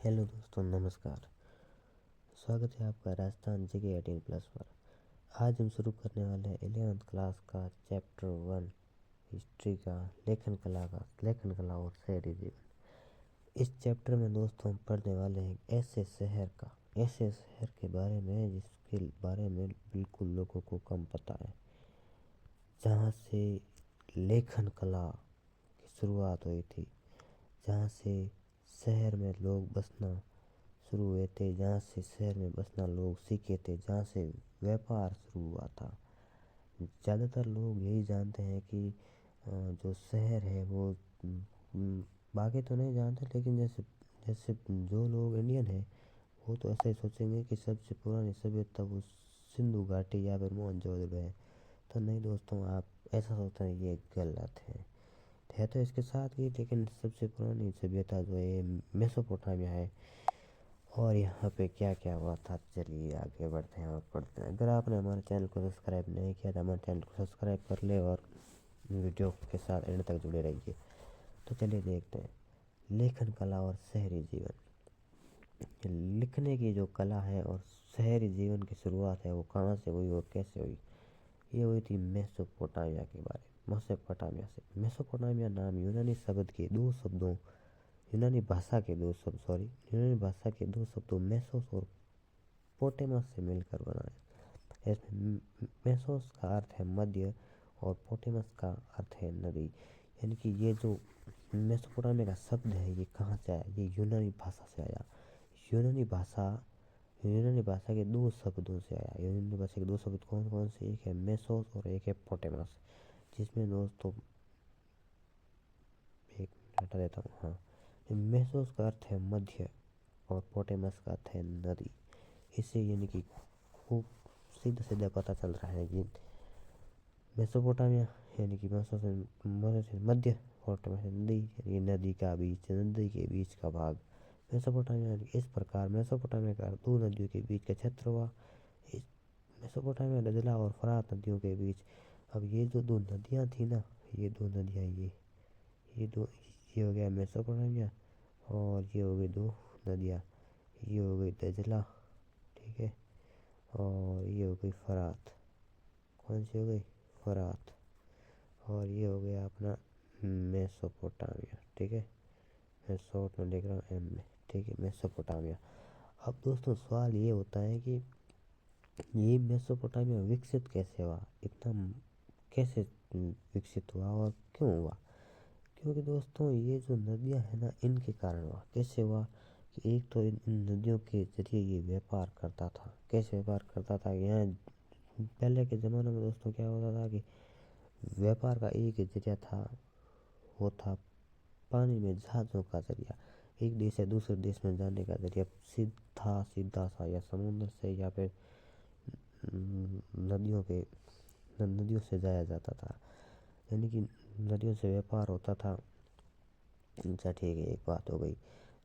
Hello दोस्तों, नमस्कार। स्वागत है आपका राजस्थान जीके 18+ पर। आज हम शुरू करने वाले हैं 11th क्लास का चैप्टर 1 हिस्ट्री का लेखन कला और शहरी जीवन। इस चैप्टर में दोस्तों हम पढ़ने वाले हैं ऐसे शहर के बारे में जिसके बारे में बिल्कुल लोगों को कम पता है, जहाँ से लेखन कला की शुरुआत हुई थी, जहाँ से शहर में लोग बसना शुरू हुए थे, जहाँ से शहर में बसना लोग सीखे थे, जहाँ से व्यापार शुरू हुआ था। ज़्यादातर लोग यही जानते हैं कि जो शहर है वो बाकी तो नहीं जानते, लेकिन जैसे जैसे जो लोग इंडियन हैं वो तो ऐसा ही सोचेंगे कि सबसे पुरानी सभ्यता वो सिंधु घाटी या फिर मोहनजोदड़ो है। तो नहीं दोस्तों, आप ऐसा सोचते हैं, ये गलत है तो इसके साथ ही, लेकिन सबसे पुरानी सभ्यता जो है मेसोपोटामिया है। और यहाँ पे क्या क्या हुआ था, चलिए आगे बढ़ते हैं और पढ़ते हैं। अगर आपने हमारे चैनल को सब्सक्राइब नहीं किया तो हमारे चैनल को सब्सक्राइब कर ले और वीडियो के साथ एंड तक जुड़े रहिए। तो चलिए देखते हैं लेखन कला और शहरी जीवन। लिखने की जो कला है और शहरी जीवन की शुरुआत है वो कहाँ से हुई और कैसे हुई। ये हुई थी मेसोपोटामिया के बारे में। मेसोपोटामिया से, मेसोपोटामिया नाम यूनानी भाषा के दो शब्दों मेसोस और पोटेमस से मिलकर बना है। इसमें मेसोस का अर्थ है मध्य और पोटेमस का अर्थ है नदी। यानी कि ये जो मेसोपोटामिया का शब्द है ये कहाँ से आया, ये यूनानी भाषा से आया। यूनानी भाषा के दो शब्दों से आया। यूनानी भाषा के दो शब्द कौन कौन से, एक है मेसोस और एक है पोटेमस। जिसमें दोस्तों एक मिनट हटा देता हूँ। हाँ, मेसोस का अर्थ है मध्य और पोटेमस का अर्थ है नदी। इससे यानी कि खूब सीधा सीधा पता चल रहा है कि मेसोपोटामिया यानी कि मध्य, पोटेमस नदी यानी नदी के बीच का भाग मेसोपोटामिया। इस प्रकार मेसोपोटामिया का दो नदियों के बीच का क्षेत्र हुआ। इस मेसोपोटामिया दजला और फरात नदियों के बीच। अब ये जो दो नदियाँ थी ना, ये दो नदियाँ ये हो गया मेसोपोटामिया, और ये हो गई दो नदियाँ, ये हो गई दजला, ठीक है, और ये हो गई फरात। कौन सी हो गई, फरात। और ये हो गया अपना मेसोपोटामिया, ठीक है। मैं शॉर्ट में लिख रहा हूँ एम में, ठीक है, मेसोपोटामिया। अब दोस्तों सवाल ये होता है कि ये मेसोपोटामिया विकसित कैसे हुआ, इतना कैसे विकसित हुआ और क्यों हुआ। क्योंकि दोस्तों ये जो नदियाँ हैं ना, इनके कारण हुआ। कैसे हुआ कि एक तो इन नदियों के जरिए ये व्यापार करता था। कैसे व्यापार करता था, यहाँ पहले के ज़माने में दोस्तों क्या होता था कि व्यापार का एक ही जरिया था, वो था पानी में जहाज़ों का जरिया। एक देश से दूसरे देश में जाने का जरिया सीधा सा या समुद्र से या फिर नदियों से जाया जाता था। यानी कि नदियों से व्यापार होता था। अच्छा ठीक है, एक बात हो गई।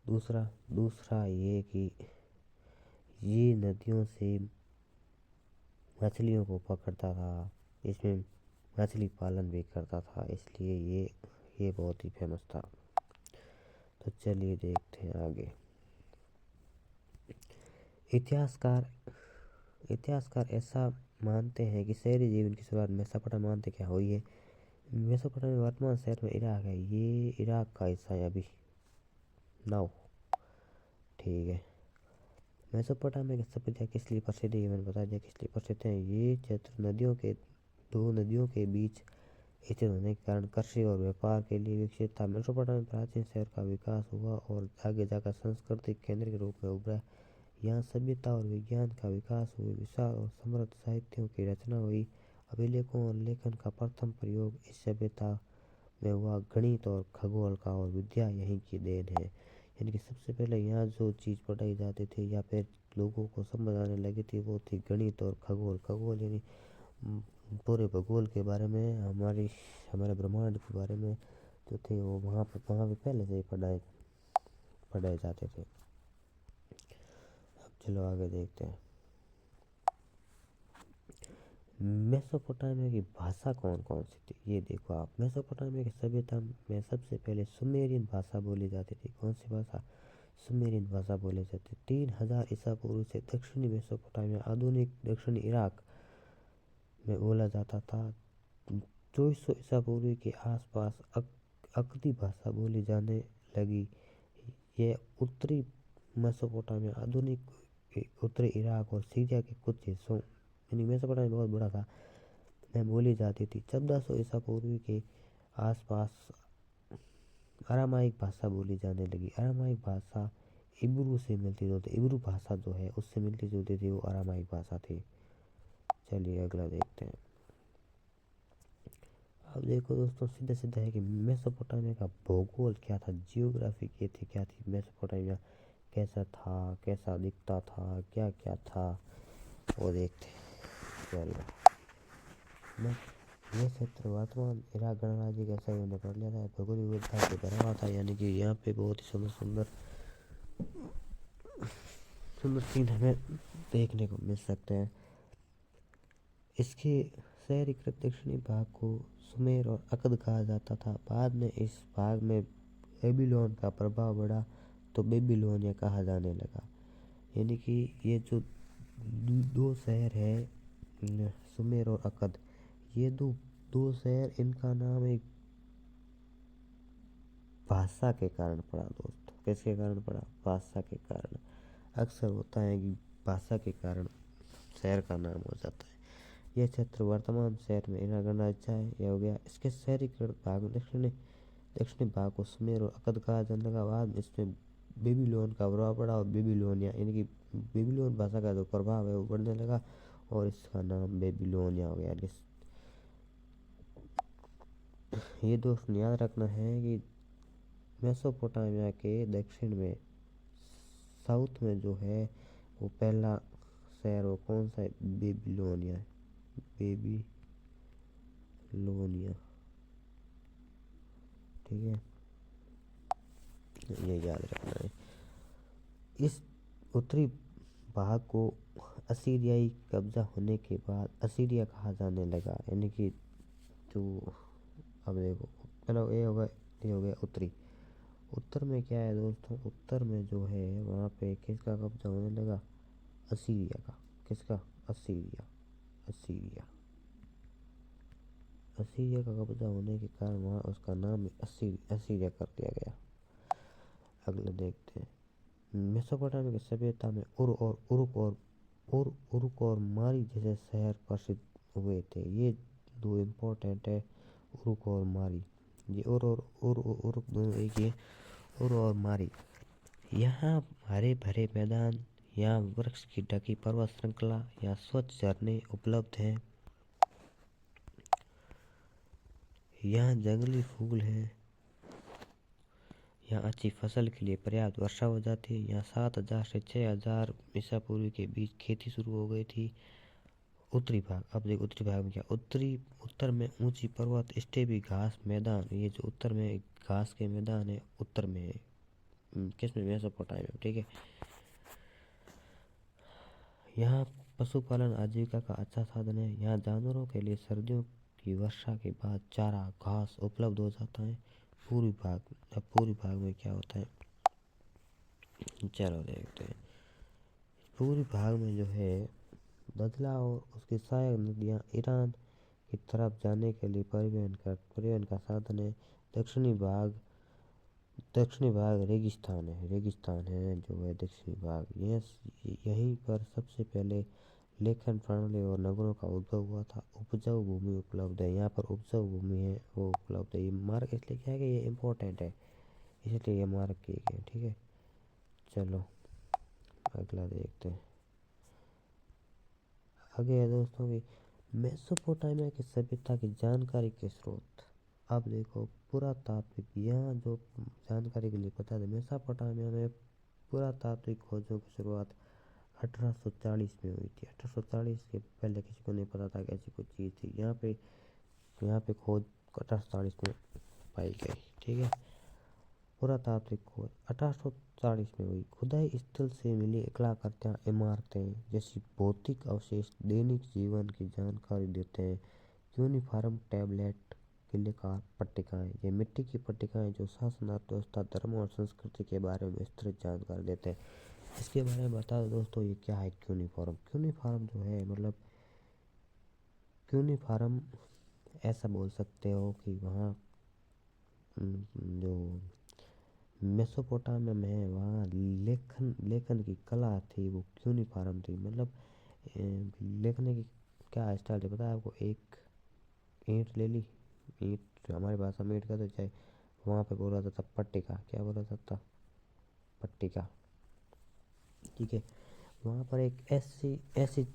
दूसरा ये कि ये नदियों से मछलियों को पकड़ता था, इसमें मछली पालन भी करता था, इसलिए ये बहुत ही फेमस था। तो चलिए देखते हैं आगे। इतिहासकार ऐसा मानते हैं कि शहरी जीवन की शुरुआत मेसोपोटामिया क्या हुई है। मेसोपोटामिया वर्तमान शहर में इराक है, ये इराक का हिस्सा है अभी नाउ, ठीक है। मेसोपोटामिया की सभ्यता किस लिए प्रसिद्ध है, मैंने बता दिया किस लिए प्रसिद्ध है। ये क्षेत्र दो नदियों के बीच स्थित होने के कारण कृषि और व्यापार के लिए विकसित था। मेसोपोटामिया में प्राचीन शहर का विकास हुआ और आगे जाकर सांस्कृतिक केंद्र के रूप में उभरा। यहाँ सभ्यता और विज्ञान का विकास हुए, विशाल और समृद्ध साहित्यों की रचना हुई। अभिलेखों और लेखन का प्रथम प्रयोग इस सभ्यता में हुआ। गणित और खगोल का और विद्या यहीं की देन है। यानी कि सबसे पहले यहाँ जो चीज़ पढ़ाई जाती थी या फिर लोगों को समझ आने लगी थी वो थी गणित और खगोल यानी पूरे भूगोल के बारे में, हमारे ब्रह्मांड के बारे में जो थे वो वहाँ पे पहले से ही पढ़ाए जाते थे। अब चलो आगे देखते हैं। मेसोपोटामिया की भाषा कौन कौन सी थी, ये देखो आप। मेसोपोटामिया की सभ्यता में सबसे पहले सुमेरियन भाषा बोली जाती थी। कौन सी भाषा, सुमेरियन भाषा बोले जाते। 3000 ईसा पूर्व से दक्षिणी मेसोपोटामिया आधुनिक दक्षिणी इराक में बोला जाता था। 2400 ईसा पूर्व के आसपास अक्दी भाषा बोली जाने लगी। यह उत्तरी मेसोपोटामिया आधुनिक उत्तरी इराक और सीरिया के कुछ हिस्सों यानी मेसोपोटामिया बहुत बड़ा था में बोली जाती थी। 1400 ईसा पूर्व के आसपास अरामाइक भाषा बोली जाने लगी। अरामाइक भाषा इब्रू से मिलती जुलती, इब्रू भाषा जो है उससे मिलती जुलती थी, वो अरामाइक भाषा थी। चलिए अगला देखते हैं। अब देखो दोस्तों, सीधा सीधा है कि मेसोपोटामिया का भूगोल क्या था, जियोग्राफी क्या थी, मेसोपोटामिया कैसा था, कैसा दिखता था, क्या क्या था, वो देखते हैं। चलो, ये क्षेत्र वर्तमान इराक गणराज्य का सही हमने पढ़ लिया था। भौगोलिक विविधता से भरा हुआ था, यानी कि यहाँ पे बहुत ही सुंदर सुंदर सीन हमें देखने को मिल सकते हैं। इसके शहरीकृत दक्षिणी भाग को सुमेर और अकद कहा जाता था। बाद में इस भाग में बेबीलोन का प्रभाव बढ़ा तो बेबीलोनिया कहा जाने लगा। यानी कि ये जो दो शहर है सुमेर और अकद, ये दो शहर, इनका नाम एक भाषा के कारण पड़ा दोस्तों। किसके कारण पड़ा? भाषा के कारण। अक्सर होता है कि भाषा के कारण शहर का नाम हो जाता है। यह क्षेत्र वर्तमान शहर में इराक गणराज्य है, यह हो गया। इसके शहरीकृत भाग में दक्षिणी भाग को सुमेर और अकद कहा जाने लगा। बाद में इसमें बेबीलोन का प्रभाव पड़ा और बेबीलोनिया यानी कि बेबीलोन भाषा का जो प्रभाव है वो बढ़ने लगा और इसका नाम बेबीलोनिया हो गया। ये दोस्तों याद रखना है कि मेसोपोटामिया के दक्षिण में साउथ में जो है वो पहला शहर वो कौन सा है? बेबीलोनिया। बेबीलोनिया, ठीक है, ये याद रखना है। इस उत्तरी भाग को असीरियाई कब्जा होने के बाद असीरिया कहा जाने लगा। यानी कि जो अब देखो, चलो ये हो गया उत्तरी। उत्तर में क्या है दोस्तों? उत्तर में जो है वहाँ पे किसका कब्जा होने लगा? असीरिया का। किसका? असीरिया। असीरिया का कब्जा होने के कारण वहाँ उसका नाम असीरिया कर दिया गया। अगले देखते हैं। मेसोपोटामिया की सभ्यता में उरुक और मारी जैसे शहर प्रसिद्ध हुए थे। ये दो इम्पोर्टेंट है, उरुक और मारी। ये उरुक दोनों एक ही, उर और मारी। यहाँ हरे भरे मैदान, यहाँ वृक्ष की ढकी पर्वत श्रृंखला, यहाँ स्वच्छ झरने उपलब्ध हैं, यहाँ जंगली फूल हैं, यहाँ अच्छी फसल के लिए पर्याप्त वर्षा हो जाती है। यहाँ 7000 से 6000 ईसा पूर्व के बीच खेती शुरू हो गई थी। उत्तरी भाग, अब देखो उत्तरी भाग में क्या, उत्तर में ऊंची पर्वत, स्टेपी घास मैदान। ये जो उत्तर में घास के मैदान है, उत्तर में किसमें? मेसोपोटामिया में, ठीक है। यहाँ पशुपालन आजीविका का अच्छा साधन है। यहाँ जानवरों के लिए सर्दियों की वर्षा के बाद चारा घास उपलब्ध हो जाता है। पूर्वी भाग में क्या होता है, चलो देखते हैं। पूर्वी भाग में जो है दजला और उसकी सहायक नदियाँ ईरान की तरफ जाने के लिए परिवहन का साधन है। दक्षिणी भाग रेगिस्तान है जो है दक्षिणी भाग। यहीं पर सबसे पहले लेखन प्रणाली और नगरों का उद्भव हुआ था। उपजाऊ भूमि उपलब्ध है, यहाँ पर उपजाऊ भूमि है वो उपलब्ध है। ये मार्क इसलिए क्या है कि ये इम्पोर्टेंट है, इसलिए ये मार्क किए गए, ठीक है। चलो अगला देखते हैं। आगे है दोस्तों की मेसोपोटामिया की सभ्यता की जानकारी के स्रोत। अब देखो पुरातात्विक, यहाँ जो जानकारी के लिए पता है, मेसोपोटामिया में पुरातात्विक खोजों की शुरुआत 1840 में हुई थी। 1840 के पहले किसी को नहीं पता था कि ऐसी कोई चीज़ थी। यहाँ पे खोज 1840 में पाई गई, ठीक है। पुरातात्विक खोज 1840 में हुई। खुदाई स्थल से मिली कलाकृतियाँ, इमारतें जैसी भौतिक अवशेष दैनिक जीवन की जानकारी देते हैं। यूनिफॉर्म टैबलेट किलेकार पट्टिकाएं। ये मिट्टी की पट्टिकाएं जो शासन, अर्थव्यवस्था, धर्म और संस्कृति के बारे में विस्तृत जानकारी देते हैं। इसके बारे में बता दो दोस्तों, ये क्या है क्यूनिफॉर्म। क्यूनिफॉर्म जो है मतलब क्यूनिफॉर्म ऐसा बोल सकते हो कि वहाँ जो मेसोपोटामिया में है वहाँ लेखन की कला थी, वो क्यूनिफॉर्म थी। मतलब लिखने की क्या स्टाइल थी पता है आपको। एक ईंट ले ली, ईंट हमारी भाषा में ईंट कहते चाहे, वहाँ पे बोला जाता पट्टिका। क्या बोला जाता? पट्टिका। ठीक है, वहाँ पर एक ऐसी ऐसी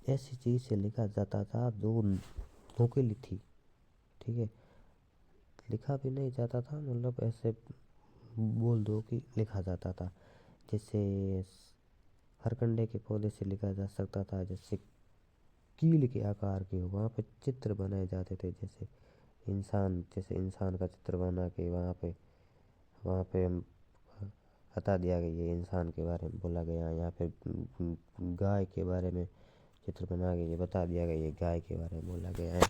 ऐसी चीज़ से लिखा जाता था जो नुकीली थी। ठीक है, लिखा भी नहीं जाता था, मतलब ऐसे बोल दो कि लिखा जाता था। जैसे हरकंडे के पौधे से लिखा जा सकता था, जैसे कील के आकार के हो, वहाँ पे चित्र बनाए जाते थे। जैसे इंसान का चित्र बना के वहाँ पे बता दिया गया, ये इंसान के बारे में बोला गया। यहाँ पे गाय के बारे में चित्र बना के ये बता दिया गया, ये गाय के बारे में बोला गया है।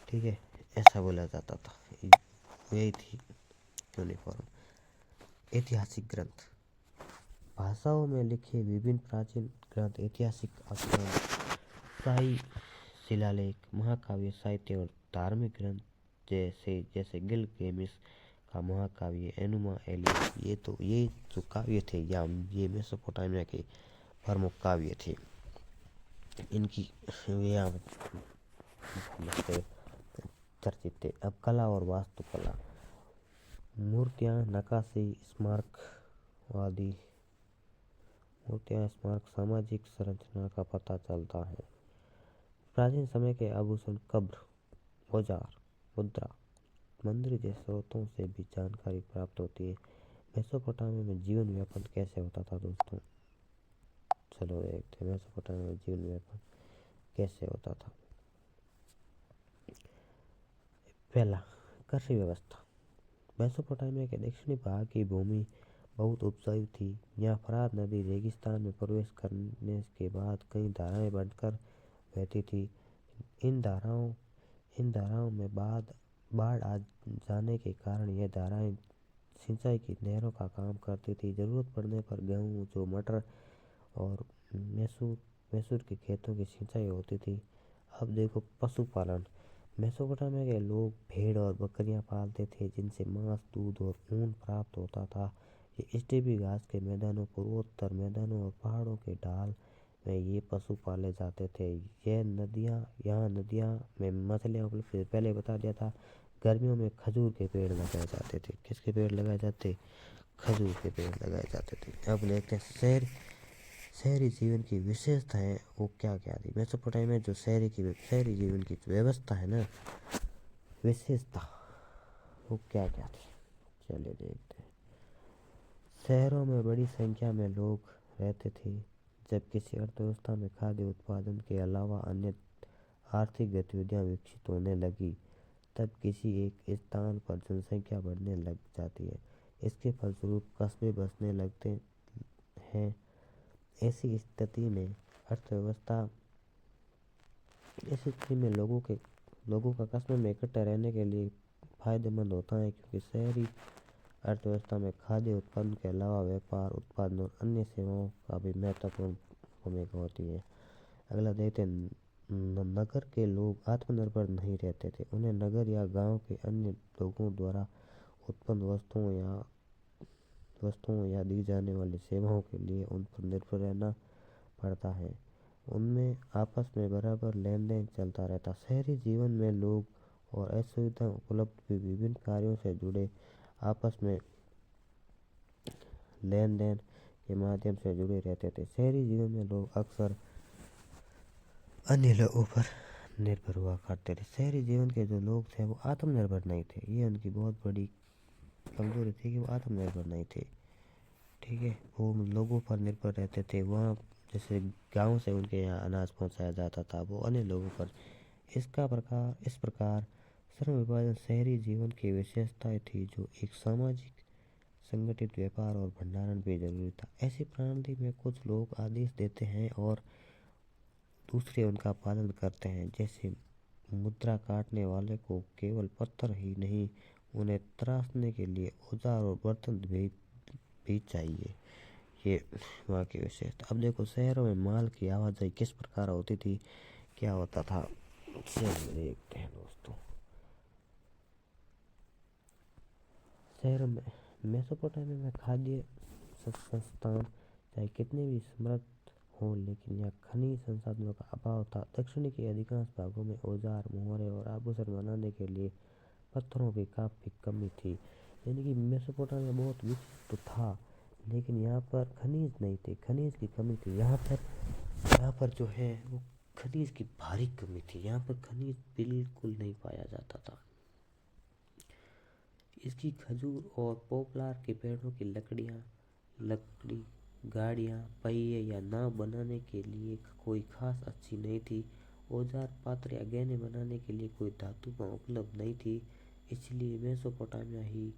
ठीक है, ऐसा बोला जाता था। यही थी यूनिफॉर्म। ऐतिहासिक ग्रंथ, भाषाओं में लिखे विभिन्न प्राचीन ग्रंथ, ऐतिहासिक आख्यान, शाही शिलालेख, महाकाव्य, साहित्य और धार्मिक ग्रंथ जैसे जैसे गिलगामेश का महाकाव्य, एनुमा एलियस, ये जो काव्य थे या ये मेसोपोटामिया के प्रमुख काव्य थे। इनकी यहाँ चर्चित थे। अब कला और वास्तुकला, मूर्तियाँ, नक्काशी, स्मारक सामाजिक संरचना का पता चलता है। प्राचीन समय के आभूषण, कब्र, औजार, मुद्रा, मंदिर जैसे स्रोतों से भी जानकारी प्राप्त होती है। मेसोपोटामिया में जीवन यापन कैसे होता था दोस्तों? चलो देखते हैं मेसोपोटामिया में जीवन यापन कैसे होता था। पहला, कृषि व्यवस्था। मेसोपोटामिया के दक्षिणी भाग की भूमि बहुत उपजाऊ थी। यहाँ फरात नदी रेगिस्तान में प्रवेश करने के बाद कई धाराएं बनकर बहती थी। इन धाराओं में बाढ़ आ जाने के कारण यह धाराएं सिंचाई की नहरों का काम करती थी। जरूरत पड़ने पर गेहूँ, जौ, मटर और मैसूर के खेतों की सिंचाई होती थी। अब देखो पशुपालन। मेसोपोटामिया के लोग भेड़ और बकरियां पालते थे, जिनसे मांस, दूध और ऊन प्राप्त होता था। ये स्टेपी घास के मैदानों, पूर्वोत्तर मैदानों और पहाड़ों के ढाल में ये पशु पाले जाते थे। यहाँ नदियाँ में मछलियाँ उपलब्ध थी। पहले बता दिया था। गर्मियों में खजूर के पेड़ लगाए जाते थे। किसके पेड़ लगाए जाते? खजूर के पेड़ लगाए जाते थे। अब देखते हैं शहरी जीवन की विशेषताएं, वो क्या क्या थी। मेसोपोटामिया में जो शहरी जीवन की व्यवस्था है ना, विशेषता, वो क्या क्या थी, चलिए देखते हैं। शहरों में बड़ी संख्या में लोग रहते थे। जब किसी अर्थव्यवस्था में खाद्य उत्पादन के अलावा अन्य आर्थिक गतिविधियां विकसित होने लगी, तब किसी एक स्थान पर जनसंख्या बढ़ने लग जाती है। इसके फलस्वरूप कस्बे बसने लगते हैं। ऐसी स्थिति में लोगों का कस्बे में इकट्ठा रहने के लिए फायदेमंद होता है, क्योंकि शहरी अर्थव्यवस्था में खाद्य उत्पादन के अलावा व्यापार, उत्पादन और अन्य सेवाओं का भी महत्वपूर्ण भूमिका होती है। अगला देखते हैं, नगर के लोग आत्मनिर्भर नहीं रहते थे। उन्हें नगर या गांव के अन्य लोगों द्वारा उत्पन्न वस्तुओं या दी जाने वाली सेवाओं के लिए उन पर निर्भर रहना पड़ता है। उनमें आपस में बराबर लेन देन चलता रहता। शहरी जीवन में लोग और असुविधा उपलब्ध भी विभिन्न कार्यों से जुड़े आपस में लेन देन के माध्यम से जुड़े रहते थे। शहरी जीवन में लोग अक्सर अन्य लोगों पर निर्भर हुआ करते थे। शहरी जीवन के जो लोग थे वो आत्मनिर्भर नहीं थे। ये उनकी बहुत बड़ी कमजोरी थी कि वो आत्मनिर्भर नहीं थे। ठीक है, वो लोगों पर निर्भर रहते थे। वहाँ जैसे गांव से उनके यहाँ अनाज पहुँचाया जाता था, वो अन्य लोगों पर। इस प्रकार श्रम विभाजन शहरी जीवन की विशेषताएं थी, जो एक सामाजिक संगठित व्यापार और भंडारण भी जरूरी था। ऐसी प्रणाली में कुछ लोग आदेश देते हैं और दूसरे उनका पालन करते हैं। जैसे मुद्रा काटने वाले को केवल पत्थर ही नहीं, उन्हें तराशने के लिए औजार और बर्तन भी चाहिए। ये वहाँ की विशेषता। अब देखो शहरों में माल की आवाजाही किस प्रकार होती थी, क्या होता था, चलिए देखते हैं दोस्तों। शहरों में मेसोपोटामिया में खाद्य संस्थान चाहे कितने भी समृद्ध हो, लेकिन यहाँ खनिज संसाधनों का अभाव था। दक्षिणी के अधिकांश भागों में औजार, मोहरे और आभूषण बनाने के लिए पत्थरों की काफी कमी थी। यानी कि मेसोपोटामिया बहुत विकसित तो था, लेकिन यहाँ पर खनिज नहीं थे, खनिज की कमी थी। यहाँ पर जो है वो खनिज की भारी कमी थी। यहाँ पर खनिज बिल्कुल नहीं पाया जाता था। इसकी खजूर और पोपलार के पेड़ों की लकड़ी गाड़ियाँ, पहिए या नाव बनाने के लिए कोई खास अच्छी नहीं थी। औजार, पात्र या गहने बनाने के लिए कोई धातु उपलब्ध नहीं थी। इसलिए मेसोपोटामिया ही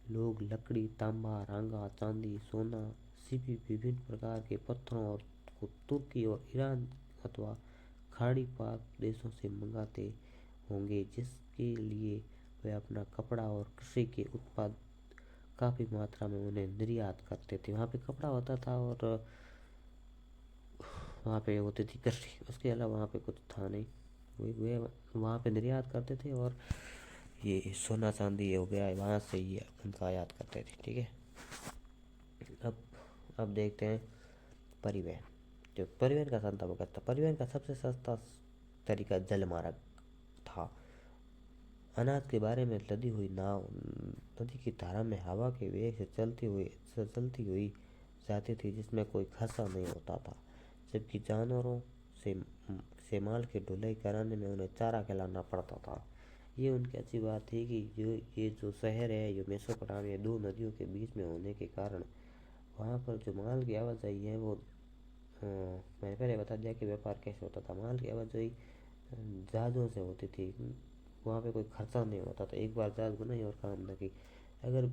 लोग लकड़ी, तांबा, रांगा, चांदी, सोना, सीपी, विभिन्न प्रकार के पत्थरों और को तुर्की और ईरान अथवा खाड़ी पाक देशों से मंगाते होंगे, जिसके लिए वे अपना कपड़ा और कृषि के उत्पाद काफ़ी मात्रा में उन्हें निर्यात करते थे। वहाँ पे कपड़ा होता था और वहाँ पे होती थी कृषि, उसके अलावा वहाँ पे कुछ था नहीं। वे वहाँ पे निर्यात करते थे और ये सोना चांदी हो गया वहाँ से ही उनका आयात करते थे। ठीक है, अब देखते हैं परिवहन। जो परिवहन का साधन वो कहता, परिवहन का सबसे सस्ता तरीका जलमार्ग था। अनाज के बारे में लदी हुई नाव नदी की धारा में हवा के वेग से चलती हुई जाती थी, जिसमें कोई खर्चा नहीं होता था। जबकि जानवरों से माल की ढुलाई कराने में उन्हें चारा खिलाना पड़ता था। ये उनकी अच्छी बात थी कि ये जो शहर है, ये मेसोपोटामिया दो नदियों के बीच में होने के कारण वहाँ पर जो माल की आवाजाही है वो मैंने पहले बता दिया कि व्यापार कैसे होता था। माल की आवाजाही जहाज़ों से होती थी। वहाँ पे कोई खर्चा नहीं होता था, एक बार जहाज बनाई और काम लगी। अगर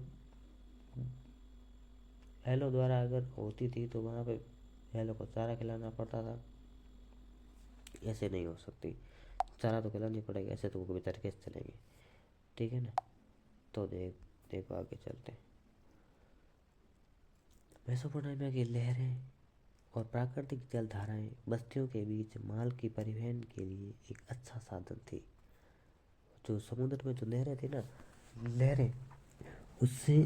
बैलों द्वारा अगर होती थी तो वहाँ पे बैलों को चारा खिलाना पड़ता था। ऐसे नहीं हो सकती, चारा तो खिलानी पड़ेगा, ऐसे तो वो बेचारे कैसे चलेंगे। ठीक है ना, तो देखो आगे चलते हैं। मेसोपोटामिया की लहरें और प्राकृतिक जलधाराएं बस्तियों के बीच माल की परिवहन के लिए एक अच्छा साधन थी। जो समुद्र में जो नहरें थी ना, लहरें, उससे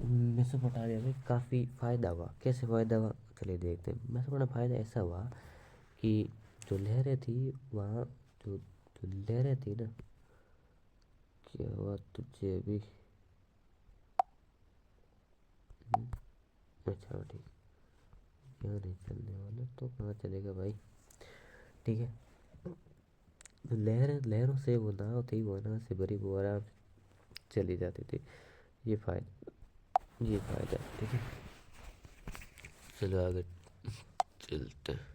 मेसोपोटामिया में काफ़ी फ़ायदा हुआ। कैसे फ़ायदा हुआ, चलिए देखते हैं। मेसोपोटामिया फ़ायदा ऐसा हुआ कि जो लहरें थी वहाँ, जो लहरें थी ना, क्या हुआ तुझे अभी, अच्छा ठीक, यहाँ नहीं चलने वाला तो कहाँ चलेगा भाई। ठीक है, लहरों से वो नाव थी, वो नाव से भरी वो आराम से चली जाती थी। ये फायदा है। ठीक है, चलो आगे चलते हैं।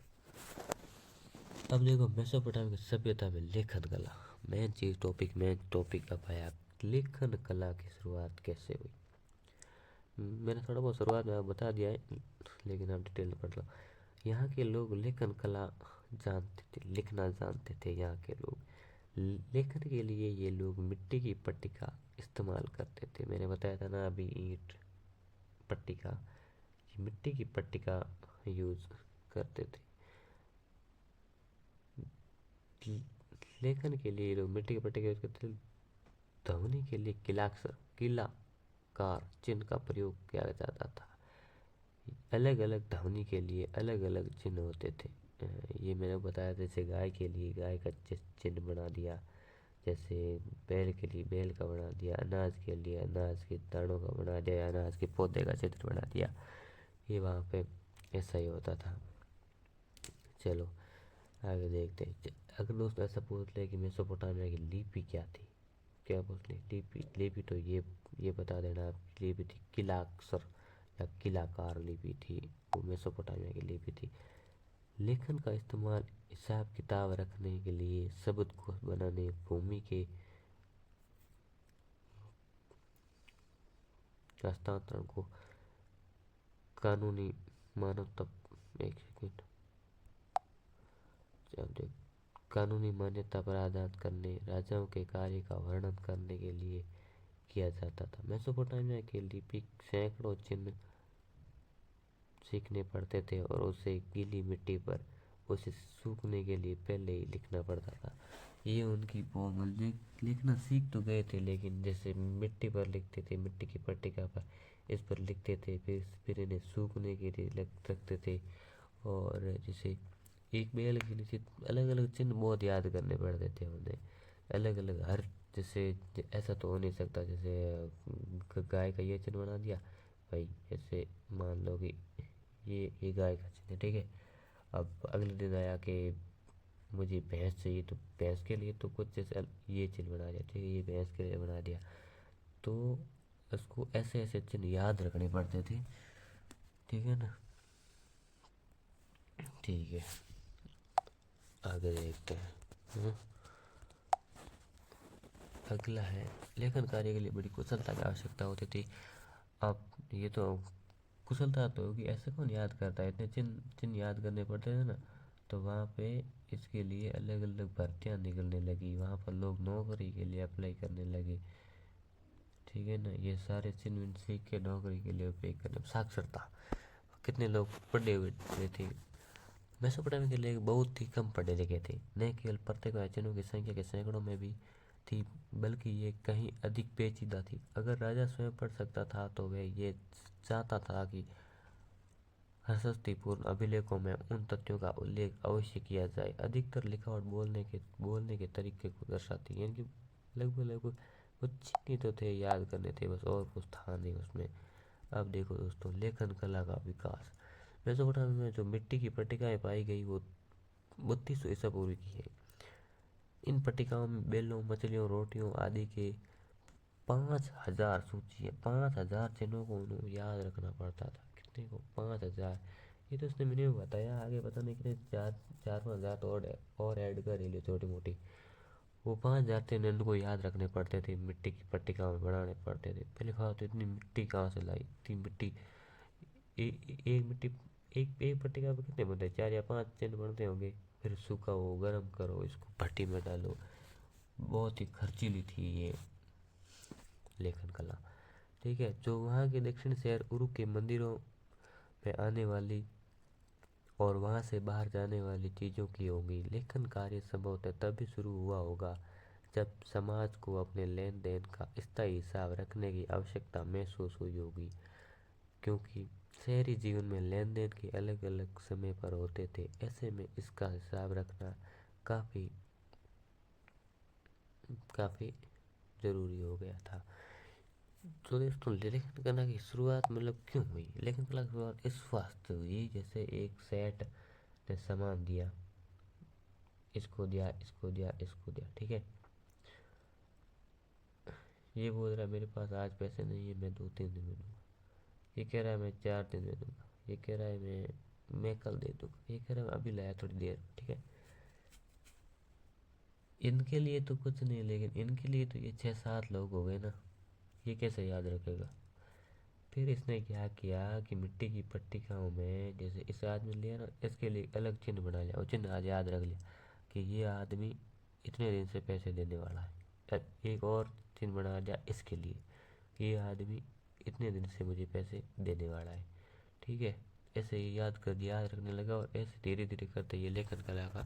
अब देखो मेसोपोटामिया की सभ्यता में लेखन कला मेन टॉपिक अब है। लेखन कला की शुरुआत कैसे हुई। मैंने थोड़ा बहुत शुरुआत में बता दिया है, लेकिन आप डिटेल में पढ़ लो। यहाँ के लोग लेखन कला जानते थे, लिखना जानते थे। यहाँ के लोग लेखन के लिए ये लोग मिट्टी की पट्टिका इस्तेमाल करते थे। मैंने बताया था ना अभी, ईंट पट्टिका, मिट्टी की पट्टिका यूज करते थे। लेखन के लिए लोग मिट्टी के पट्टिका यूज करते थे। ध्वनि के लिए किलाकार चिन्ह का प्रयोग किया जाता था। अलग अलग ध्वनि के लिए अलग अलग चिन्ह होते थे। ये मैंने बताया, जैसे गाय के लिए गाय का चिन्ह बना दिया, जैसे बैल के लिए बैल का बना दिया, अनाज के लिए अनाज के दानों का बना दिया, अनाज के पौधे का चित्र बना दिया। ये वहाँ पे ऐसा ही होता था। चलो आगे देखते हैं। अगर दोस्त ऐसा पूछ ले कि मेसोपोटामिया की लिपि क्या थी, क्या पूछ ले लिपि तो ये बता देना आप। लिपि थी किलाक्षर या किलाकार लिपि थी, वो मेसोपोटामिया की लिपि थी। लेखन का इस्तेमाल हिसाब किताब रखने के लिए, शब्दकोश बनाने, भूमि के हस्तांतरण को कानूनी मानव तक, एक सेकेंड, कानूनी मान्यता प्रदान करने, राजाओं के कार्य का वर्णन करने के लिए किया जाता था। मेसोपोटामिया के लिपिक सैकड़ों चिन्ह सीखने पड़ते थे और उसे गीली मिट्टी पर उसे सूखने के लिए पहले ही लिखना पड़ता था। ये उनकी लिखना सीख तो गए थे, लेकिन जैसे मिट्टी पर लिखते थे, मिट्टी की पट्टिका पर इस पर लिखते थे, फिर इन्हें सूखने के लिए रखते थे। और जैसे एक बेल के नीचे अलग अलग चिन्ह बहुत याद करने पड़ते थे उन्हें, अलग अलग हर, जैसे ऐसा तो हो नहीं सकता जैसे गाय का ये चिन्ह बना दिया भाई, जैसे मान लो कि ये गाय का चिन्ह है, ठीक है। अब अगले दिन आया कि मुझे भैंस चाहिए, तो भैंस के लिए तो कुछ जैसे ये चिन्ह बना दिया, ठीक है, ये भैंस के लिए बना दिया। तो उसको ऐसे ऐसे चिन्ह याद रखने पड़ते थे, ठीक है ना। ठीक है, आगे देखते हैं। अगला है, लेखन कार्य के लिए बड़ी कुशलता की आवश्यकता होती थी। अब ये तो कुशलता तो होगी, ऐसे कौन याद करता है, इतने चिन्ह चिन्ह याद करने पड़ते थे ना। तो वहाँ पे इसके लिए अलग अलग भर्तियाँ निकलने लगी, वहाँ पर लोग नौकरी के लिए अप्लाई करने लगे, ठीक है ना। ये सारे चिन्ह विन्ह सीख के नौकरी के लिए उपयोग करने, साक्षरता, कितने लोग पढ़े हुए थे। मेसोपोटामिया के लिए बहुत ही कम पढ़े लिखे थे, न केवल प्रत्येक चिन्हों की संख्या के सैकड़ों में भी थी, बल्कि ये कहीं अधिक पेचीदा थी। अगर राजा स्वयं पढ़ सकता था तो वह ये चाहता था कि हस्तपूर्ण अभिलेखों में उन तथ्यों का उल्लेख अवश्य किया जाए। अधिकतर लिखावट बोलने के तरीके को दर्शाती है, यानी लगभग लगभग कुछ चिन्ह तो थे, याद करने थे बस, और कुछ था नहीं उसमें। अब देखो दोस्तों, लेखन कला का विकास। मेसोपोटामिया में जो मिट्टी की पट्टिकाएं पाई गई वो 3200 ईसा पूर्व की है। इन पट्टिकाओं में बेलों, मछलियों, रोटियों आदि के 5000 सूची है, 5000 चिन्हों को उन्हें याद रखना पड़ता था। कितने को? 5000। ये तो उसने मिनिमम बताया, आगे पता नहीं कितने, चार चार 5 हजार तो और ऐड कर ही लो छोटी मोटी। वो 5000 चिन्ह इनको याद रखने पड़ते थे, मिट्टी की पट्टिका में बनाने पड़ते थे। पहले कहा तो इतनी मिट्टी कहाँ से लाई, इतनी मिट्टी, एक मिट्टी, एक पट्टिका पे कितने बनते हैं, 4 या 5 चिन्ह बनते होंगे। फिर सुखाओ, गर्म करो, इसको भट्टी में डालो, बहुत ही खर्चीली थी ये लेखन कला, ठीक है। जो वहाँ के दक्षिण शहर उरुक के मंदिरों में आने वाली और वहाँ से बाहर जाने वाली चीज़ों की होगी। लेखन कार्य संभवतः तभी शुरू हुआ होगा जब समाज को अपने लेन देन का स्थायी हिसाब रखने की आवश्यकता महसूस हुई होगी, क्योंकि शहरी जीवन में लेन देन के अलग अलग समय पर होते थे। ऐसे में इसका हिसाब रखना काफ़ी काफ़ी ज़रूरी हो गया था। तो दोस्तों, लेखन कला की शुरुआत मतलब क्यों हुई? लेखन कला की शुरुआत इस वास्ते हुई, जैसे एक सेठ ने सामान दिया, इसको दिया, इसको दिया, इसको दिया, ठीक है। ये बोल रहा है मेरे पास आज पैसे नहीं है, मैं 2-3 दिन में दूंगा। ये कह रहा है मैं 4 दिन में दूंगा। ये कह रहा है मैं कल दे दूंगा। ये कह रहा है मैं अभी लाया थोड़ी देर, ठीक है। इनके लिए तो कुछ नहीं, लेकिन इनके लिए तो ये 6-7 लोग हो गए ना, ये कैसे याद रखेगा। फिर इसने क्या किया कि मिट्टी की पट्टिकाओं में, जैसे इस आदमी लिया ना, इसके लिए अलग चिन्ह बना लिया, और चिन्ह आज याद रख लिया कि ये आदमी इतने दिन से पैसे देने वाला है। एक और चिन्ह बना दिया इसके लिए, ये आदमी इतने दिन से मुझे पैसे देने वाला है, ठीक है। ऐसे ही याद रखने लगा, और ऐसे धीरे धीरे करते ये लेखन कला का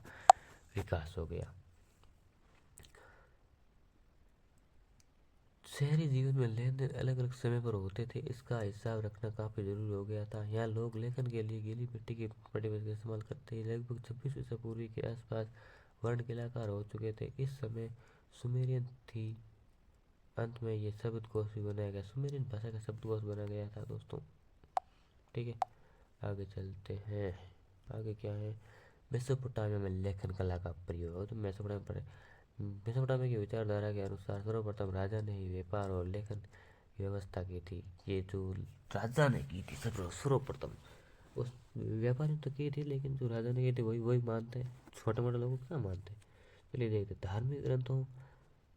विकास हो गया। शहरी जीवन में लेन देन अलग अलग समय पर होते थे, इसका हिसाब रखना काफ़ी जरूरी हो गया था। यहाँ लोग लेखन के लिए गीली मिट्टी के पट्टिका का इस्तेमाल करते ही लगभग 26 ईसा पूर्व के आसपास वर्ण के आकार हो चुके थे। इस समय सुमेरियन थी, अंत में ये शब्दकोश भी बनाया गया, सुमेरियन भाषा का शब्दकोश बना गया था दोस्तों, ठीक है। आगे चलते हैं, आगे क्या है? मेसोपोटामिया में लेखन कला का प्रयोग। तो मेसोपोटामिया की विचारधारा के अनुसार सर्वप्रथम राजा ने ही व्यापार और लेखन की व्यवस्था की थी। ये जो राजा ने की थी सर्वप्रथम, उस व्यापारी तो की थी, लेकिन जो राजा ने की थी वही वही मानते हैं, छोटे मोटे लोग क्या मानते हैं। चलिए देखते, धार्मिक ग्रंथों,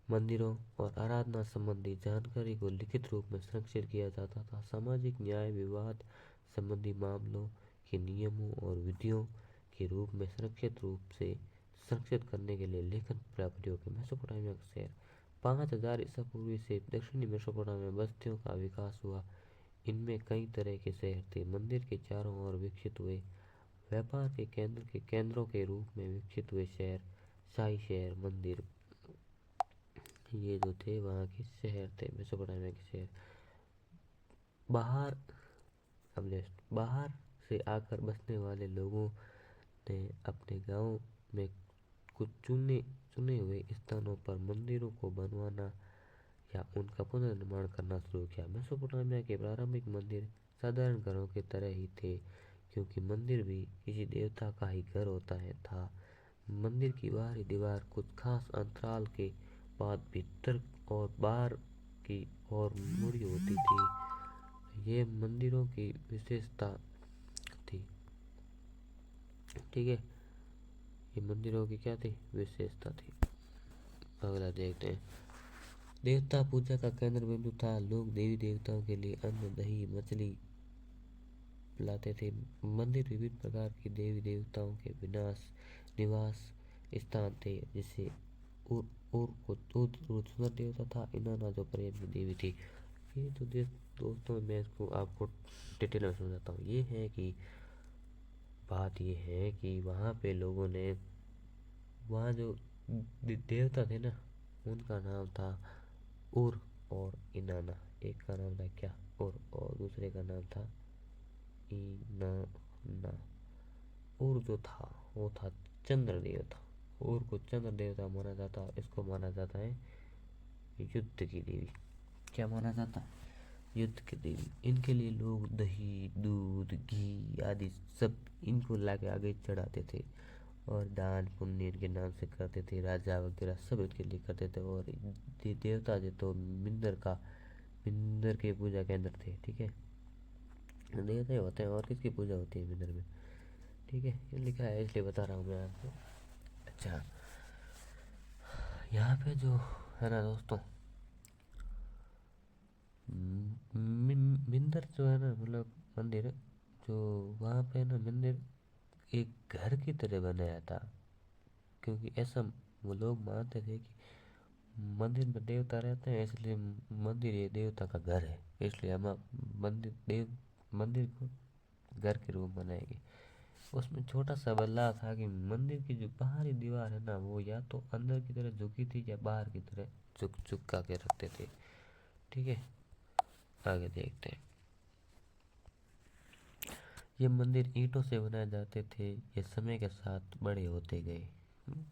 मंदिरों और आराधना संबंधी जानकारी को लिखित रूप में संरक्षित किया जाता था। सामाजिक न्याय, विवाद संबंधी मामलों के नियमों और विधियों के रूप में सुरक्षित रूप से संरक्षित करने के लिए लेखन प्रयोग किया। मेसोपोटामिया का शहर 5000 ईसा पूर्व से दक्षिणी मेसोपोटामिया में बस्तियों का विकास हुआ। इनमें कई तरह के शहर थे। मंदिर के चारों ओर विकसित हुए व्यापार के केंद्रों के रूप में विकसित हुए शहर, शाही शहर, मंदिर, ये जो थे वहाँ के शहर थे, मेसोपोटामिया के शहर। बाहर बाहर से आकर बसने वाले लोगों ने अपने गांव में कुछ चुने चुने हुए स्थानों पर मंदिरों को बनवाना या उनका पुनर्निर्माण करना शुरू किया। मेसोपोटामिया के प्रारंभिक मंदिर साधारण घरों की तरह ही थे, क्योंकि मंदिर भी किसी देवता का ही घर होता है था। मंदिर की बाहरी दीवार कुछ खास अंतराल के बाद भीतर और बाहर की ओर मुड़ी होती थी। ये मंदिरों की विशेषता थी। ठीक है, ये मंदिरों की क्या थी? विशेषता थी। अगला देखते हैं। देवता पूजा का केंद्र बिंदु था। लोग देवी देवताओं के लिए अन्न, दही, मछली लाते थे। मंदिर विभिन्न प्रकार की देवी देवताओं के निवास स्थान थे, जैसे उर को सुंदर देवता था, इनाना जो प्रेम की देवी थी। ये तो दोस्तों मैं इसको आपको डिटेल में समझाता हूँ। ये है कि बात ये है कि वहाँ पे लोगों ने, वहाँ जो देवता थे ना, उनका नाम था उर और इनाना। एक का नाम था क्या? उर, और दूसरे का नाम था इनाना। उर जो था वो था चंद्र देवता। उर को चंद्र देवता माना जाता है। इसको माना जाता है युद्ध की देवी। क्या माना जाता है? युद्ध की देवी। इनके लिए लोग दही, दूध, घी आदि सब इनको लाके आगे चढ़ाते थे और दान पुण्य इनके नाम से करते थे। राजा वगैरह सब इनके लिए करते थे। और देवता जो तो मिंदर के पूजा केंद्र थे। ठीक है, देवता होते हैं और किसकी पूजा होती है मिंदर में? ठीक है, ये लिखा है इसलिए बता रहा हूँ मैं आपको। अच्छा, यहाँ पे जो है ना दोस्तों, मिंदर जो है ना, मतलब मंदिर जो वहाँ पे ना, मंदिर एक घर की तरह बनाया था। क्योंकि ऐसा वो लोग मानते थे कि मंदिर में देवता रहते हैं, इसलिए मंदिर ये देवता का घर है, इसलिए हम मंदिर को घर के रूप बनाएंगे। उसमें छोटा सा बदलाव था कि मंदिर की जो बाहरी दीवार है ना, वो या तो अंदर की तरह झुकी थी या बाहर की तरह झुका के रखते थे। ठीक है, आगे देखते हैं। ये मंदिर ईंटों से बनाए जाते थे। ये समय के साथ बड़े होते गए।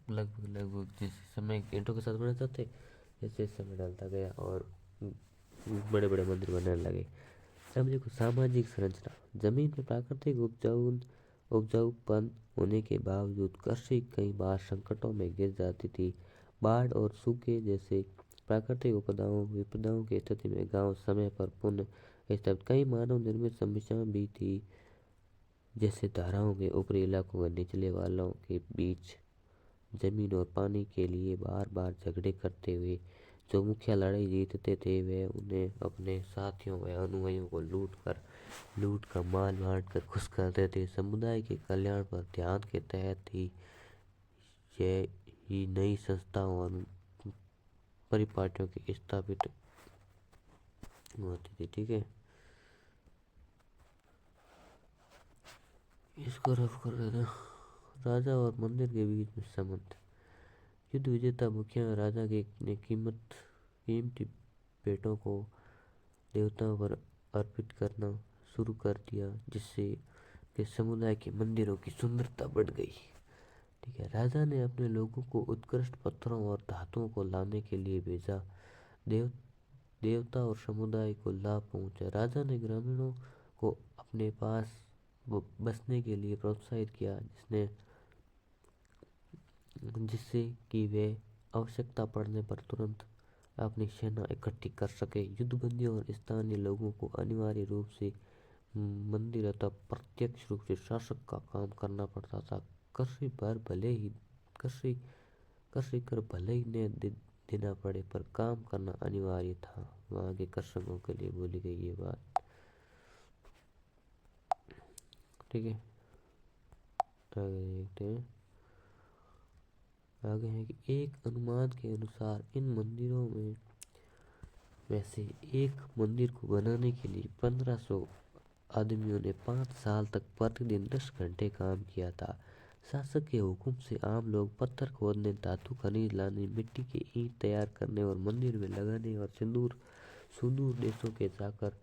लगभग जिस समय ईंटों के साथ बनाए जाते, जैसे समय डालता गया और बड़े बड़े मंदिर बनने लगे। अब देखो, सामाजिक संरचना। जमीन में प्राकृतिक उपजाऊपन होने के बावजूद कृषि कई बार संकटों में गिर जाती थी। बाढ़ और सूखे जैसे प्राकृतिक विपदाओं की स्थिति में गांव समय पर पुनः स्थापित। कई मानव निर्मित समस्याएं भी थी, जैसे धाराओं के ऊपरी इलाकों व निचले वालों के बीच जमीन और पानी के लिए बार बार झगड़े करते हुए जो मुख्य लड़ाई जीतते थे, वे उन्हें अपने साथियों व अनुयायियों को लूट कर माल बांट कर खुश करते थे। समुदाय के कल्याण पर ध्यान के तहत ही यह ही नई संस्थाओं और परिपाटियों की स्थापित होती थी। ठीक है, इसको रफ कर देना। राजा और मंदिर के बीच में संबंध। युद्ध विजेता मुखिया राजा ने कीमती भेंटों को देवताओं पर अर्पित करना शुरू कर दिया, जिससे कि समुदाय के मंदिरों की सुंदरता बढ़ गई। ठीक है, राजा ने अपने लोगों को उत्कृष्ट पत्थरों और धातुओं को लाने के लिए भेजा। देवता और समुदाय को लाभ पहुंचा। राजा ने ग्रामीणों को अपने पास बसने के लिए प्रोत्साहित किया, जिससे कि वे आवश्यकता पड़ने पर तुरंत अपनी सेना इकट्ठी कर सके। युद्धबंदियों और स्थानीय लोगों को अनिवार्य रूप से मंदिर अथवा प्रत्यक्ष रूप से शासक का काम करना पड़ता था। कृषि कर भले ही न देना पड़े, पर काम करना अनिवार्य था। वहाँ के कृषकों के लिए बोली गई ये बात। ठीक है, आगे देखते हैं। आगे है कि एक अनुमान के अनुसार इन मंदिरों में वैसे एक मंदिर को बनाने के लिए 1500 आदमियों ने 5 साल तक प्रतिदिन 10 घंटे काम किया था। शासक के हुक्म से आम लोग पत्थर खोदने, धातु खनिज लाने, मिट्टी के ईंट तैयार करने और मंदिर में लगाने और सुदूर देशों के जाकर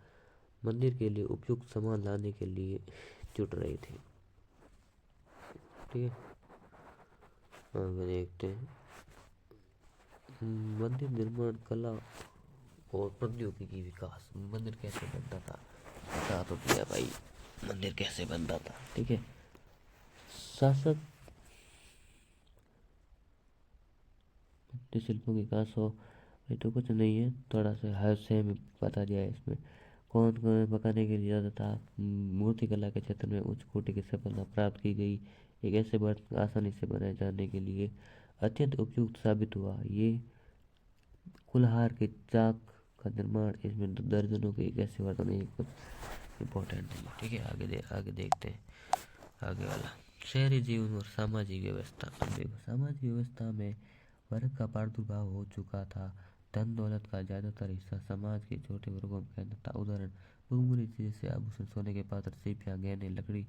मंदिर के लिए उपयुक्त सामान लाने के लिए जुट रहे थे। ठीक है, आगे देखते हैं। मंदिर निर्माण कला और प्रौद्योगिकी विकास। मंदिर कैसे बनता था बता तो दिया भाई, मंदिर कैसे बनता था। ठीक है, शासक शिल्पों के विकास हो, ये तो कुछ नहीं है, थोड़ा सा हर से में बता दिया है। इसमें कौन कौन पकाने के लिए ज़्यादा था। मूर्तिकला के क्षेत्र में उच्च कोटि की सफलता प्राप्त की गई। एक ऐसे बर्तन आसानी से बनाए जाने के लिए अत्यंत उपयुक्त साबित हुआ। ये कुल्हाड़ के चाक का निर्माण, इसमें दर्जनों के एक ऐसे बर्तन है, कुछ इम्पोर्टेंट नहीं है। ठीक है, आगे देखते हैं। आगे वाला शहरी जीवन और सामाजिक व्यवस्था। अब देखो, सामाजिक व्यवस्था में वर्ग का प्रादुर्भाव हो चुका था। धन दौलत का ज्यादातर हिस्सा समाज के छोटे वर्गों में केंद्रित था। उदाहरण, बहुमूल्य चीजें जैसे आभूषण, सोने के पात्र, सीपियाँ, गहने, लकड़ी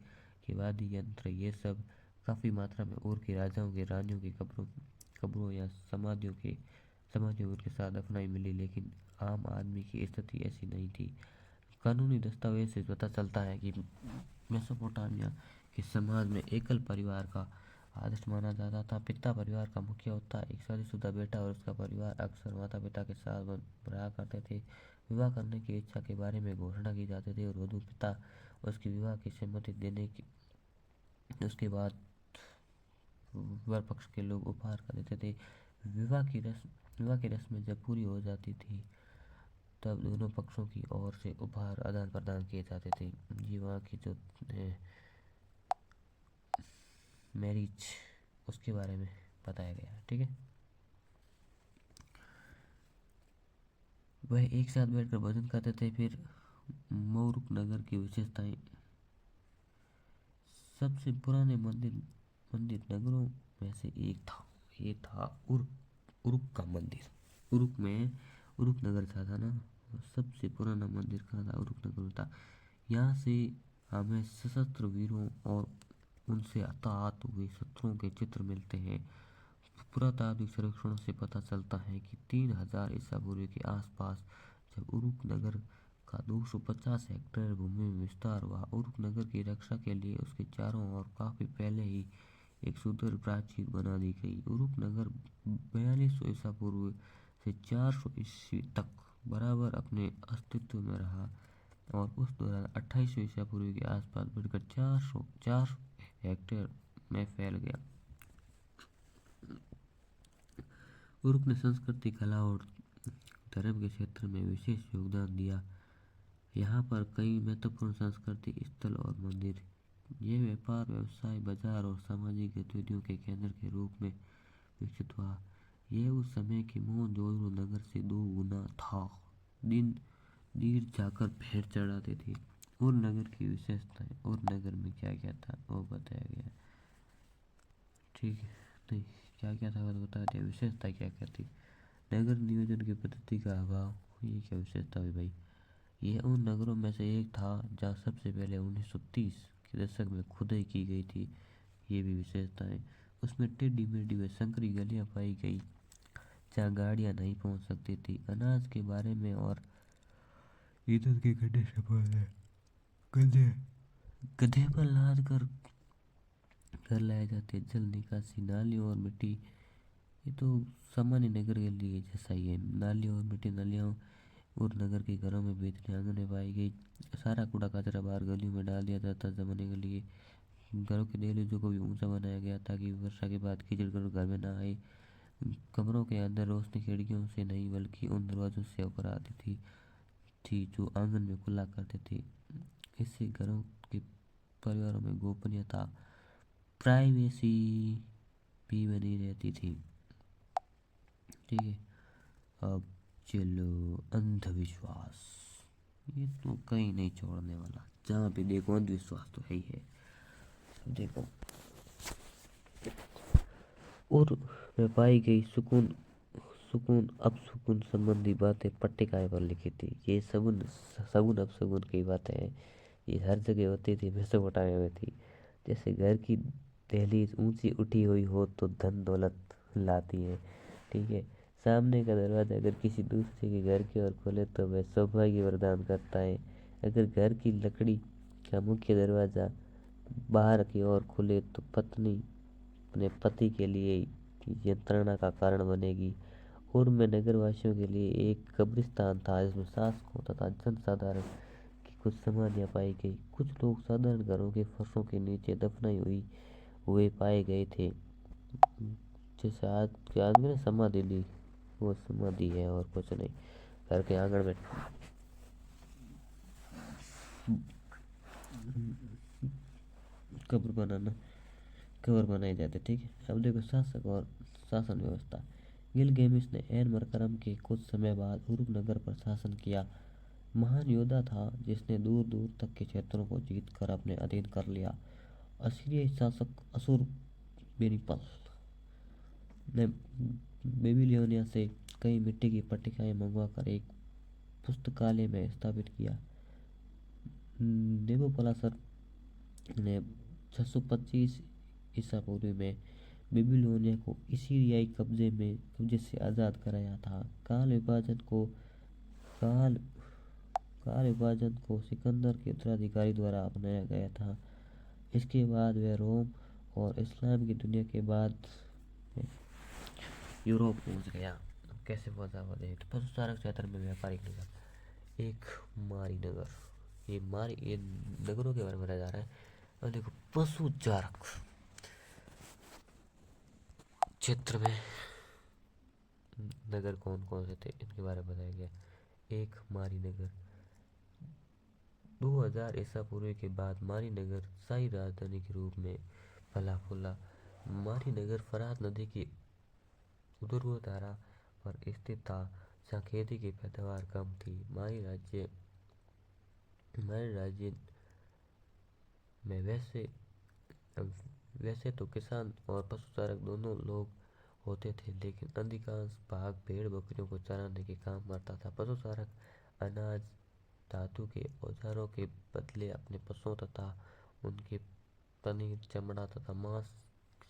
के वाद्य यंत्र, ये सब काफी मात्रा में और के राजाओं के रानियों की कब्रों या समाधियों के साथ दफनाई मिली। लेकिन आम आदमी की स्थिति ऐसी नहीं थी। कानूनी दस्तावेज से पता चलता है कि मेसोपोटामिया के समाज में एकल परिवार का आदर्श माना जाता था। पिता परिवार का मुखिया होता, एक शादीशुदा बेटा और उसका परिवार अक्सर माता पिता के साथ रहा करते थे। विवाह करने की इच्छा के बारे में घोषणा की जाती थी और वधू पिता उसकी विवाह की सहमति देने की उसके बाद वर पक्ष के लोग उपहार कर देते थे। विवाह की रस्में जब पूरी हो जाती थी तब दोनों पक्षों की ओर से उपहार आदान प्रदान किए जाते थे। ये वहाँ की जो मैरिज उसके बारे में बताया गया है। ठीक है, वह एक साथ बैठकर भोजन करते थे। फिर मोरुक नगर की विशेषताएं। सबसे पुराने मंदिर नगरों में से एक था। ये था उरुक का मंदिर। उरुक नगर था ना, सबसे पुराना मंदिर कहाँ था? उरुक नगर था। यहाँ से हमें सशस्त्र वीरों और उनसे हताहत हुए शत्रुओं के चित्र मिलते हैं। पुरातात्विक सर्वेक्षणों से पता चलता है कि 3000 ईसा पूर्व के आसपास जब उरुक नगर का 250 हेक्टेयर भूमि में विस्तार हुआ। उरुक नगर की रक्षा के लिए उसके चारों ओर काफी पहले ही एक सुदृढ़ प्राचीर बना दी गई। उरुक नगर 4200 ईसा पूर्व से 400 ईस्वी तक बराबर अपने अस्तित्व में रहा और उस दौरान 2800 ईसा पूर्व के आसपास बढ़कर 400 हेक्टेयर में फैल गया। उरुक ने संस्कृति, कला और धर्म के क्षेत्र में विशेष योगदान दिया। यहाँ पर कई महत्वपूर्ण सांस्कृतिक स्थल और मंदिर। ये व्यापार, व्यवसाय, बाजार और सामाजिक गतिविधियों के केंद्र के रूप में विकसित हुआ। यह उस समय के मोहनजोदड़ो नगर से 2 गुना था। दिन दीर जाकर भेंट चढ़ाते थे। और नगर की विशेषताएं, और नगर में क्या क्या था वो बताया गया। ठीक है, नहीं क्या क्या था वो बता दिया। विशेषता क्या क्या थी? नगर नियोजन की पद्धति का अभाव, ये क्या विशेषता हुई भाई? यह उन नगरों में से एक था जहाँ सबसे पहले 1930 के दशक में खुदाई की गई थी। ये भी विशेषताएं। उसमें टेढ़ी मेढ़ी व संकरी गलियां पाई गई जहाँ गाड़ियां नहीं पहुंच सकती थी। अनाज के बारे में और ईंधन के गड्ढे से गधे गधे पर लाद कर घर लाए जाते। जल निकासी, नालियों और मिट्टी, ये तो सामान्य नगर के लिए जैसा ही है। नालियों और मिट्टी नालियों और नगर के घरों में, भीतरी आंगन में पाई गई। सारा कूड़ा कचरा बाहर गलियों में डाल दिया जाता जमाने के लिए। घरों के दहलीजों को भी ऊंचा बनाया गया ताकि वर्षा के बाद कीचड़ घर में ना आए। कमरों के अंदर रोशनी खिड़कियों से नहीं बल्कि उन दरवाजों से होकर आती थी जो आंगन में खुला करते थे। इससे घरों के परिवारों में गोपनीयता, प्राइवेसी भी बनी रहती थी। ठीक है, अब चलो अंधविश्वास। ये तो कहीं नहीं छोड़ने वाला, जहाँ पे देखो अंधविश्वास तो है ही है। देखो और में पाई गई सुकून सुकून अपसुकून संबंधी बातें पट्टिकाएं पर लिखी थी। ये सगुन सगुन अपसगुन की बातें हैं, ये हर जगह होती थी, मेसोपोटामिया में थी। जैसे घर की दहलीज ऊंची उठी हुई हो तो धन दौलत लाती है। ठीक है। सामने का दरवाजा अगर किसी दूसरे के घर की ओर खोले तो वह सौभाग्य प्रदान करता है। अगर घर की लकड़ी का मुख्य दरवाजा बाहर की ओर खुले तो पत्नी अपने पति के लिए यंत्रणा का कारण बनेगी। और में नगरवासियों के लिए एक कब्रिस्तान था जिसमें शासकों तथा जनसाधारण की कुछ समाधियां पाई गई। कुछ लोग साधारण घरों के फर्शों के नीचे दफनाई हुए पाए गए थे। जैसे आज के आदमी ने समाधि ली, वो समाधि है और कुछ नहीं। घर के आंगन में कब्र बनाना कब्र बनाए जाते। ठीक है। अब देखो शासक और शासन व्यवस्था। गिलगेमिस ने एन मरकरम के कुछ समय बाद उरुक नगर पर शासन किया। महान योद्धा था जिसने दूर दूर तक के क्षेत्रों को जीत कर अपने अधीन कर लिया। असीरियाई शासक अशुरबेनिपल ने बेबीलोनिया से कई मिट्टी की पट्टिकाएं मंगवाकर एक पुस्तकालय में स्थापित किया। नेबुकडनेस्सर ने 625 ईसा पूर्व में बेबीलोनिया को असीरियाई कब्जे से आज़ाद कराया था। काल काल विभाजन को सिकंदर के उत्तराधिकारी द्वारा अपनाया गया था। इसके बाद वह रोम और इस्लाम की दुनिया के बाद यूरोप पहुंच गया। कैसे पहुंचा वो देखिए। पशुचारक क्षेत्र में व्यापारिक नगर, एक मारी नगर। ये नगरों के बारे में बताया जा रहा है। और देखो पशुचारक क्षेत्र में नगर कौन कौन से थे इनके बारे में बताया गया। एक मारी नगर। 2000 ईसा पूर्व के बाद मारी नगर शाही राजधानी के रूप में फला फूला। मारी नगर फरात नदी की ऊर्ध्व धारा पर स्थित था जहाँ खेती की पैदावार कम थी। मारी राज्य में वैसे तो किसान और पशुचारक दोनों लोग होते थे, लेकिन अधिकांश भाग भेड़ बकरियों को चराने के काम करता था। पशुचारक अनाज, धातु के औजारों के बदले अपने पशुओं तथा उनके पनीर, चमड़ा तथा मांस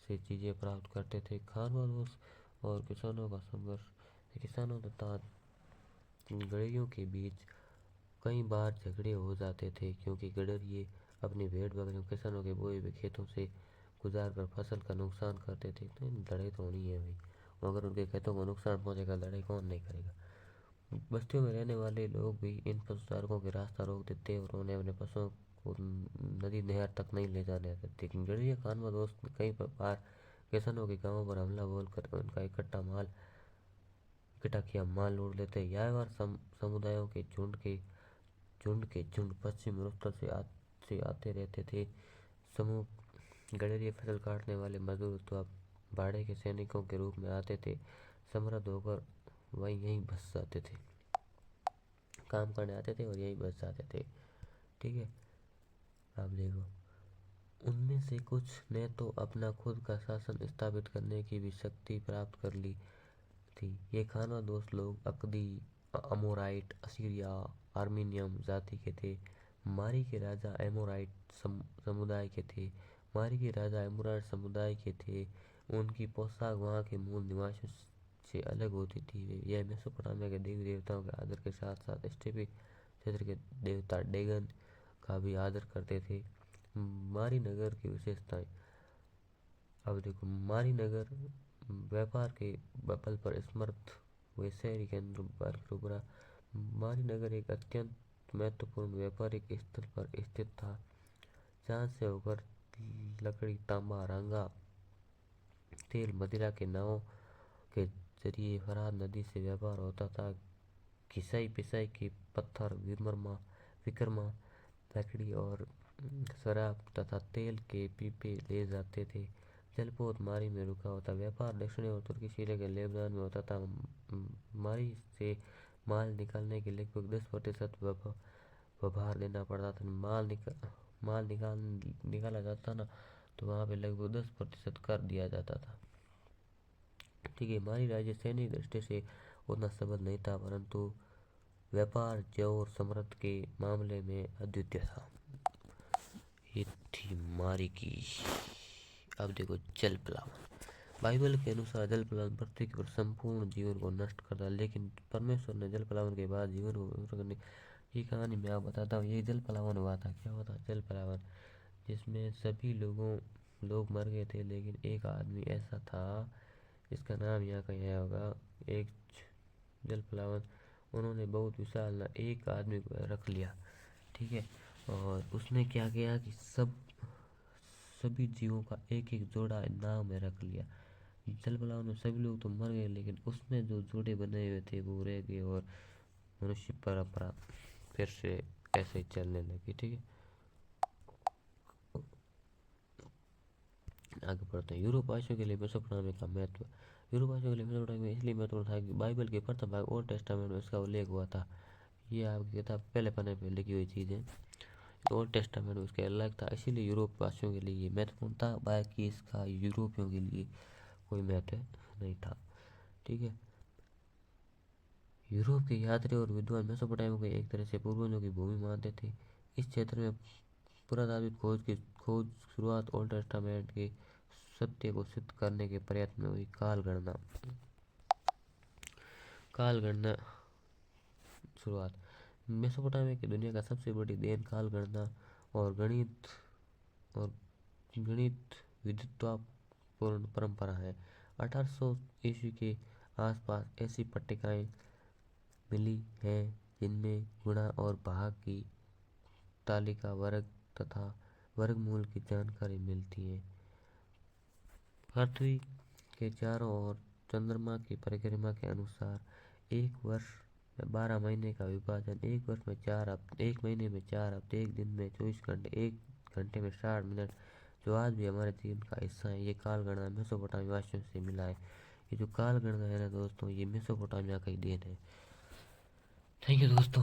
से चीजें प्राप्त करते थे। खारवादोस और किसानों का संघर्ष। किसानों तथा गड़ेरियों के बीच कई बार झगड़े हो जाते थे क्योंकि गड़ेरिये अपनी भेड़ बकरियों किसानों के बोए हुए खेतों से गुजार कर फसल का नुकसान करते थे। तो लड़ाई तो होनी है भाई, अगर उनके खेतों को नुकसान पहुंचेगा लड़ाई कौन नहीं करेगा। बस्तियों में रहने वाले लोग भी इन पशुचारकों के रास्ता रोक देते और उन्हें अपने पशुओं को नदी नहर तक नहीं ले जाने देते। गड़ेरिया खानवा दोस्त कई बार किसानों के गांवों पर हमला बोलकर उनका इकट्ठा किया माल लूट लेते। यायावर समुदायों के झुंड पश्चिम रोस्तर से आते रहते थे। समूह गडरिये फसल काटने वाले मजदूर अथवा भाड़े के सैनिकों के रूप में आते थे। समृद्ध होकर वही यहीं बस जाते थे, काम करने आते थे और यहीं बस जाते थे। ठीक है। अब देखो उनमें से कुछ ने तो अपना खुद का शासन स्थापित करने की भी शक्ति प्राप्त कर ली थी। ये खाना दोस्त लोग अकदी, अमोराइट, असीरिया, आर्मीनियम जाति के थे। मारी के राजा एमोराइट समुदाय के थे। मारी के राजा एमोराइट समुदाय के थे। उनकी पोशाक वहाँ के मूल निवासियों से अलग होती थी। यह मेसोपोटामिया के देवी देवताओं के आदर के साथ साथ स्टेपी क्षेत्र के देवता डेगन का भी आदर करते थे। मारी नगर की विशेषताएं। अब देखो मारी नगर व्यापार के बल पर समर्थ हुए शहरी केंद्र पर उभरा। मारी नगर एक अत्यंत महत्वपूर्ण व्यापारिक स्थल पर स्थित था जहाँ से होकर लकड़ी, तांबा, रंगा, तेल, मदिरा के नावों के जरिए फरात नदी से व्यापार होता था। घिसाई पिसाई के पत्थर, विकर्मा, लकड़ी और शराब तथा तेल के पीपे ले जाते थे। जलपोत मारी में रुका होता। व्यापार दक्षिणी और तुर्की सिरे के लेबनान में होता था। मारी से माल निकालने के लगभग 10% व्यवहार देना पड़ता था। माल निकाला जाता ना तो वहाँ पे लगभग 10% कर दिया जाता था। ठीक है, हमारी राज्य सैनिक दृष्टि से उतना सबल नहीं था, परंतु व्यापार, जौ और समृद्धि के मामले में अद्वितीय था। ये थी हमारी की। अब देखो जल प्लावन। बाइबल के अनुसार जल प्लावन पृथ्वी पर संपूर्ण जीवन को नष्ट करता है, लेकिन परमेश्वर ने जल प्लावन के बाद जीवन को पवित्र करने की कहानी मैं आपको बताता हूँ। ये जल प्लावन हुआ था, क्या हुआ था? जल प्लावन, जिसमें सभी लोग मर गए थे, लेकिन एक आदमी ऐसा था, इसका नाम यहाँ का यह होगा। एक जल प्लावन, उन्होंने बहुत विशाल एक आदमी को रख लिया, ठीक है, और उसने क्या किया कि सभी जीवों का एक एक जोड़ा नाव में रख लिया। जल प्लावन में सभी लोग तो मर गए, लेकिन उसमें जो जोड़े बने हुए थे वो रह गए, और मनुष्य परंपरा फिर से ऐसे ही चलने लगी, ठीक है। आगे बढ़ते हैं। यूरोपवासियों के लिए मेसोपोटामिया का महत्व। यूरोपवासियों के लिए मेसोपोटामिया इसलिए महत्वपूर्ण था कि बाइबल के प्रथम भाग ओल्ड टेस्टामेंट में इसका उल्लेख हुआ था। ये आपकी किताब पहले पन्ने पे लिखी हुई चीज़ है। ओल्ड टेस्टामेंट में उसका अलग था, इसीलिए यूरोपवासियों के लिए महत्वपूर्ण था, बाकी इसका यूरोपियों के लिए कोई महत्व नहीं था, ठीक है। यूरोप के यात्री और विद्वान मेसोपोटामिया को एक तरह से पूर्वजों की भूमि मानते थे। इस क्षेत्र में पुरातात्विक खोज शुरुआत ओल्ड टेस्टामेंट के सत्य को सिद्ध करने के प्रयत्न में हुई। काल गणना शुरुआत। मेसोपोटामिया की दुनिया का सबसे बड़ी देन काल गणना और गणित विद्वत्तापूर्ण परंपरा है। 1800 ईस्वी के आसपास ऐसी पट्टिकाएं मिली हैं जिनमें गुणा और भाग की तालिका, वर्ग तथा वर्गमूल की जानकारी मिलती है। पृथ्वी के चारों ओर चंद्रमा की परिक्रमा के अनुसार एक वर्ष में 12 महीने का विभाजन, एक वर्ष में 4 हफ्ते, एक महीने में 4 हफ्ते, एक दिन में 24 घंटे, एक घंटे में 60 मिनट, जो आज भी हमारे जीवन का हिस्सा है। ये काल गणना मेसोपोटामिया वासियों से मिला है। ये जो काल गणना है ना दोस्तों, ये मेसोपोटामिया का ही देन है। थैंक यू दोस्तों।